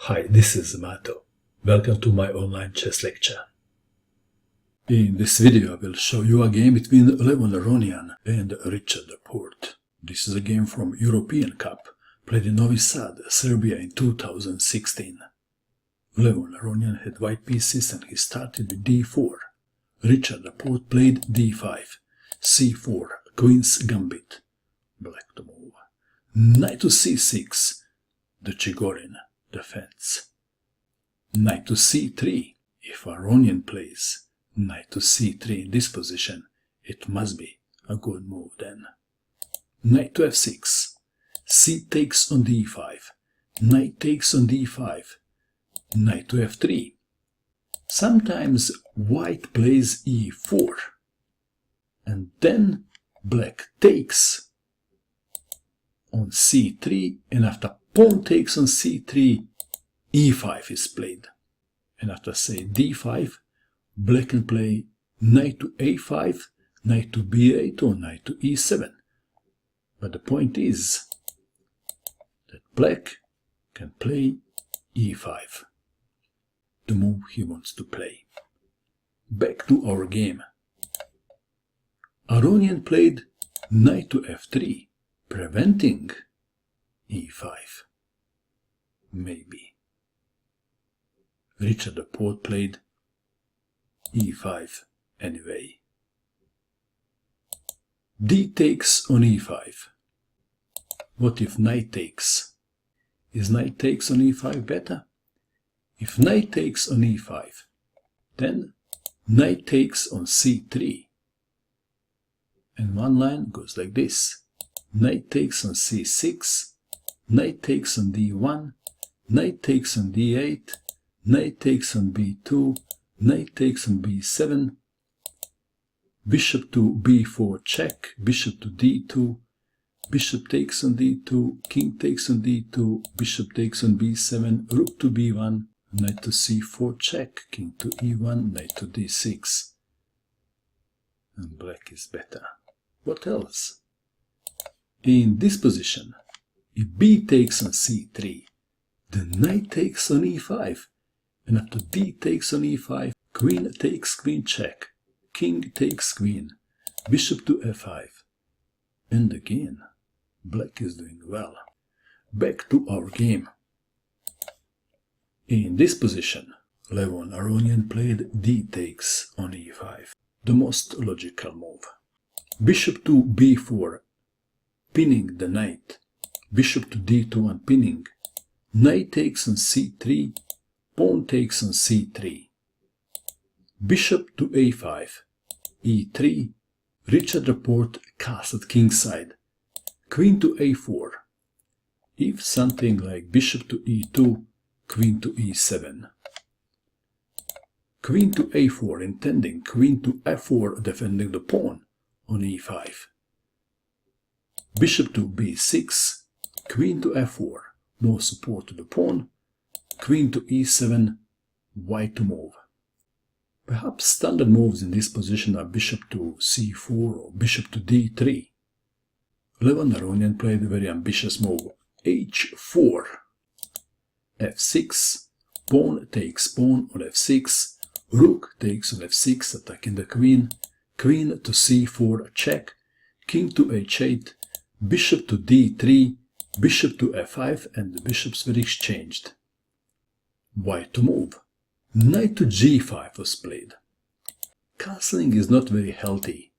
Hi, this is Mato. Welcome to my online chess lecture. In this video I will show you a game between Levon Aronian and Richard Rapport. This is a game from European Cup, played in Novi, Serbia in 2016. Levon Aronian had white pieces and he started with d4. Richard Rapport played d5, c4, Queen's Gambit, black to move, knight to c6, the Chigorin defense. Knight to c3, if Aronian plays knight to c3 in this position, it must be a good move then. Knight to f6, c takes on d5, knight takes on d5, knight to f3. Sometimes white plays e4, and then black takes on c3, and after pawn takes on c3, e5 is played. And after, say, d5, black can play knight to a5, knight to b8, or knight to e7. But the point is that black can play e5, the move he wants to play. Back to our game. Aronian played knight to f3, preventing e5. Maybe. Richard Rapport played e5 anyway. D takes on e5. What if knight takes? Is knight takes on e5 better? If knight takes on e5, then knight takes on c3. And one line goes like this. Knight takes on c6, knight takes on d1, knight takes on d8, knight takes on b2, knight takes on b7, bishop to b4 check, bishop to d2, bishop takes on d2, king takes on d2, bishop takes on b7, rook to b1, knight to c4 check, king to e1, knight to d6. And black is better. What else? In this position, if b takes on c3, then knight takes on e5, and after d takes on e5, queen takes queen check, king takes queen, bishop to f5. And again, black is doing well. Back to our game. In this position, Levon Aronian played d takes on e5, the most logical move. Bishop to b4, pinning the knight, bishop to d2 and pinning, knight takes on c3, pawn takes on c3, bishop to a5, e3, Richard Rapport castled kingside, queen to a4, if something like bishop to e2, queen to e7, queen to a4 intending queen to f4 defending the pawn on e5, bishop to b6, queen to f4, more support to the pawn, queen to e7, white to move. Perhaps standard moves in this position are bishop to c4 or bishop to d3. Levon Aronian played a very ambitious move, h4, f6, pawn takes pawn on f6, rook takes on f6 attacking the queen, queen to c4 check, king to h8, bishop to d3, bishop to f5, and the bishops were exchanged. White to move. Knight to g5 was played. Castling is not very healthy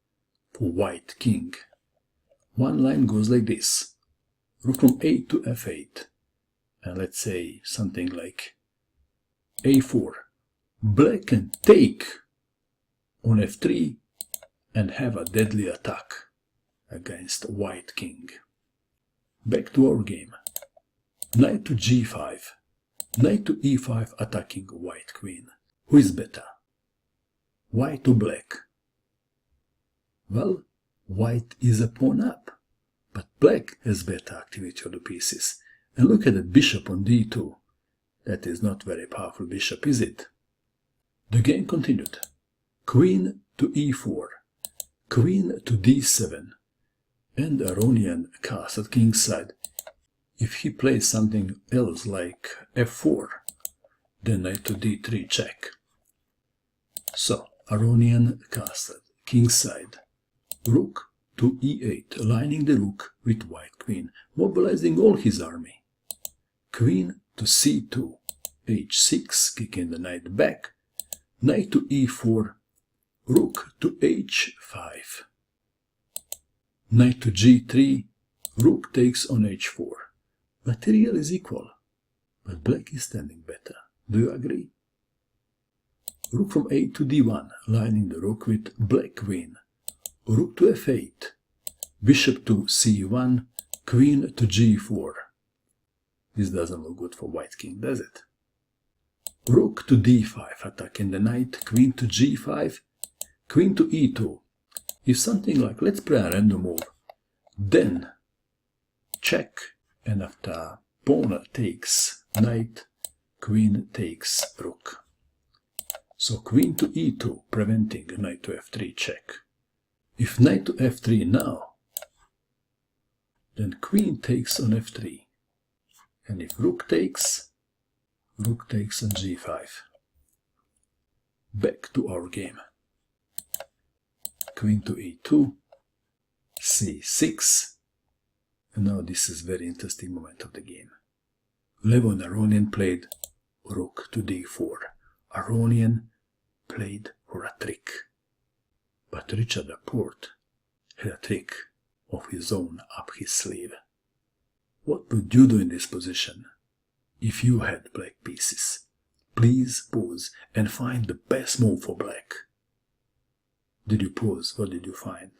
for white king. One line goes like this. Rook from a to f8. And let's say something like a4. Black can take on f3 and have a deadly attack against white king. Back to our game. Knight to g5. Knight to e5 attacking white queen. Who is better? White or black? Well, white is a pawn up, but black has better activity of the pieces. And look at that bishop on d2. That is not very powerful bishop, is it? The game continued. Queen to e4, queen to d7, and Aronian castled kingside, If he plays something else like f4, then knight to d3 check. So, Aronian castled, kingside, rook to e8, aligning the rook with white queen, mobilizing all his army. Queen to c2, h6, kicking the knight back, knight to e4, rook to h5, knight to g3, rook takes on h4. Material is equal, but black is standing better. Do you agree? Rook from a to d1, aligning the rook with black queen. Rook to f8, bishop to c1, queen to g4. This doesn't look good for white king, does it? Rook to d5, attacking the knight, queen to g5, queen to e2. If something like, let's play a random move, then check, and after pawn takes knight, queen takes rook. So queen to e2, preventing knight to f3 check. If knight to f3 now, then queen takes on f3. And if rook takes on g5. Back to our game. Queen to e2, c6. And now this is very interesting moment of the game. Levon Aronian played rook to d4. Aronian played for a trick. But Richard Rapport had a trick of his own up his sleeve. What would you do in this position if you had black pieces? Please pause and find the best move for black. Did you pause? What did you find?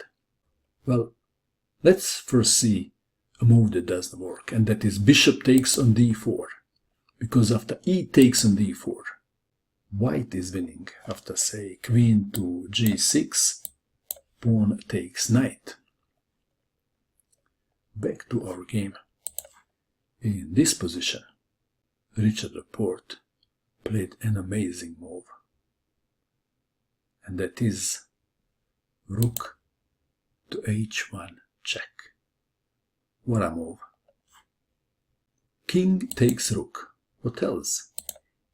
Well, let's first see a move that doesn't work, and that is bishop takes on d4. Because after e takes on d4, white is winning. After, say, queen to g6, pawn takes knight. Back to our game. In this position, Richard Rapport played an amazing move. And that is rook to h1 check. What a move. King takes rook. What else?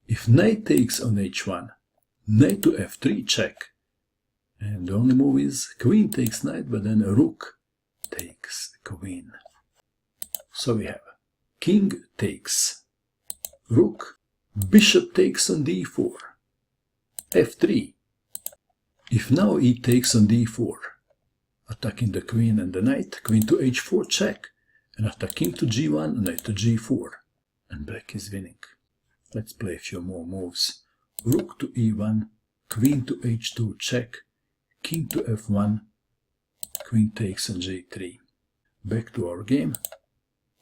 If knight takes on h1, knight to f3 check. And the only move is queen takes knight, but then rook takes queen. So we have king takes rook, bishop takes on d4, f3. If now e takes on d4, attacking the queen and the knight, queen to h4 check, and after king to g1, knight to g4, and black is winning. Let's play a few more moves. Rook to e1, queen to h2 check, king to f1, queen takes on g3. Back to our game.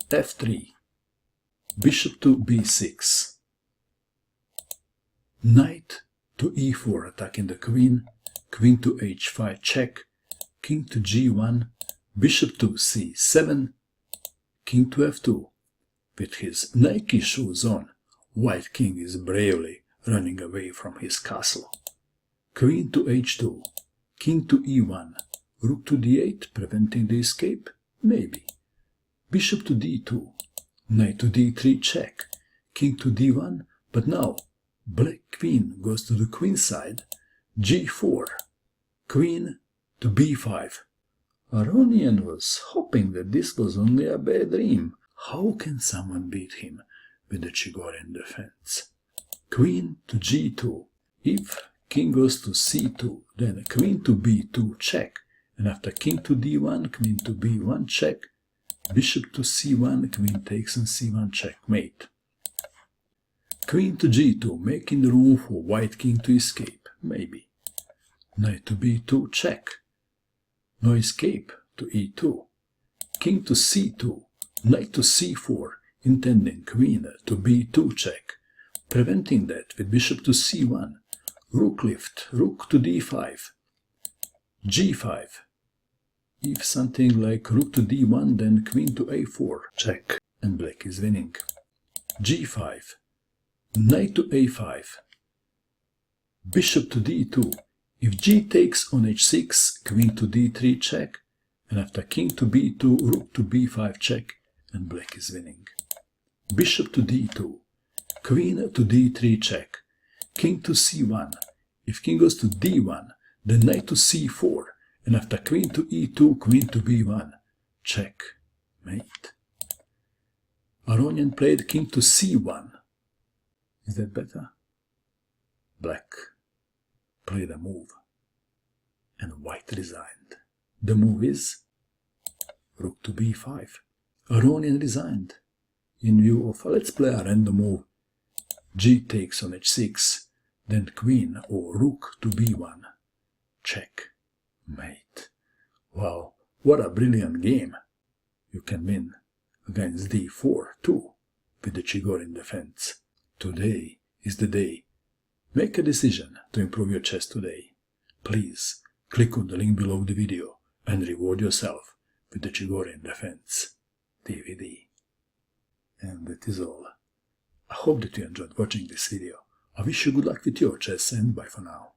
f3, bishop to b6, knight to e4, attacking the queen, queen to h5 check, king to g1, bishop to c7, king to f2. With his Nike shoes on, white king is bravely running away from his castle. Queen to h2, king to e1, rook to d8, preventing the escape? Maybe. Bishop to d2, knight to d3 check, king to d1, but now black queen goes to the queen side, g4, queen to b5. Aronian was hoping that this was only a bad dream. How can someone beat him with the Chigorin defense? Queen to g2. If king goes to c2, then queen to b2 check, and after king to d1, queen to b1 check, bishop to c1, queen takes on c1 checkmate. Queen to g2, making room for white king to escape, maybe. Knight to b2 check. No escape to e2. King to c2, knight to c4, intending queen to b2 check. Preventing that with bishop to c1, rook lift, rook to d5, g5. If something like rook to d1, then queen to a4, check, and black is winning. g5, knight to a5, bishop to d2. If g takes on h6, queen to d3 check, and after king to b2, rook to b5 check, and black is winning. Bishop to d2, queen to d3 check, king to c1. If king goes to d1, then knight to c4, and after queen to e2, queen to b1. Check, mate. Aronian played king to c1. Is that better? Black played a move, and white resigned. The move is rook to b5. Aronian resigned. In view of, let's play a random move. G takes on h6, then queen or rook to b1. Check, mate. Wow, what a brilliant game. You can win against d4 too, with the Chigorin defense. Today is the day. Make a decision to improve your chess today. Please click on the link below the video and reward yourself with the Chigorin defense DVD. And that is all. I hope that you enjoyed watching this video. I wish you good luck with your chess and bye for now.